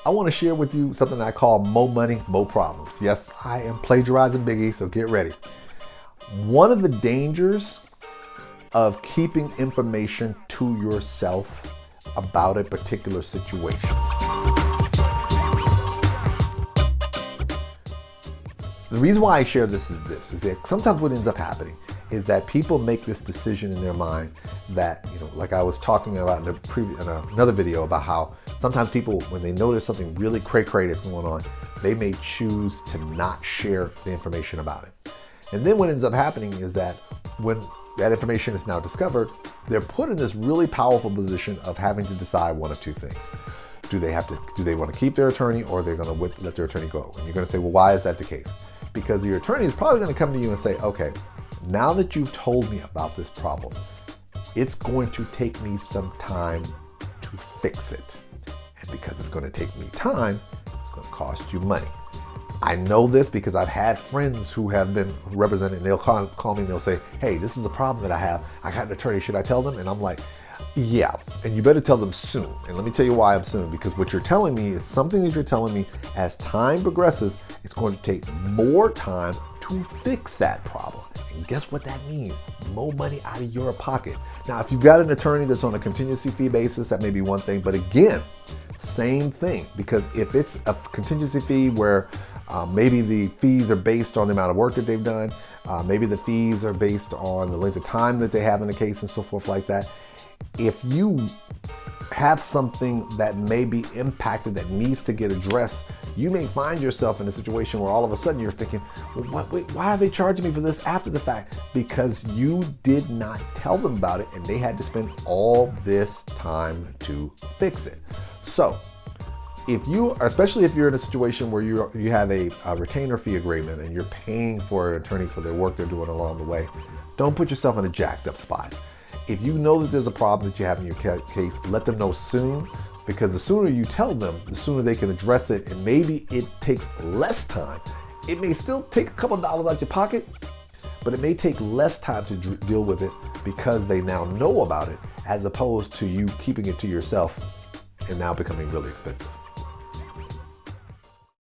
I want to share with you something I call Mo Money, Mo Problems. Yes, I am plagiarizing Biggie, so get ready. One of the dangers of keeping information to yourself about a particular situation. The reason why I share this is that sometimes what ends up happening is that people make this decision in their mind that, like I was talking about in another video about how sometimes people, when they know there's something really cray-cray that's going on, they may choose to not share the information about it. And then what ends up happening is that when that information is now discovered, they're put in this really powerful position of having to decide one of two things. Do they want to keep their attorney, or are they going to let their attorney go? And you're going to say, well, why is that the case? Because your attorney is probably going to come to you and say, okay, now that you've told me about this problem, it's going to take me some time to fix it. And because it's going to take me time, it's going to cost you money. I know this because I've had friends who have been represented, and they'll call me and they'll say, hey, this is a problem that I have. I got an attorney, should I tell them? And I'm like, yeah, and you better tell them soon. And let me tell you why I'm soon, because what you're telling me is something that you're telling me as time progresses, it's going to take more time to fix that problem. And guess what that means? More money out of your pocket. Now, if you've got an attorney that's on a contingency fee basis, that may be one thing, but again, same thing, because if it's a contingency fee where maybe the fees are based on the amount of work that they've done, maybe the fees are based on the length of time that they have in the case and so forth like that. If you have something that may be impacted that needs to get addressed, you may find yourself in a situation where all of a sudden you're thinking, well, why are they charging me for this after the fact? Because you did not tell them about it, and they had to spend all this time to fix it. So especially if you're in a situation where you have a retainer fee agreement and you're paying for an attorney for their work they're doing along the way, don't put yourself in a jacked up spot. If you know that there's a problem that you have in your case, let them know soon, because the sooner you tell them, the sooner they can address it, and maybe it takes less time. It may still take a couple dollars out your pocket, but it may take less time to deal with it because they now know about it, as opposed to you keeping it to yourself and now becoming really expensive.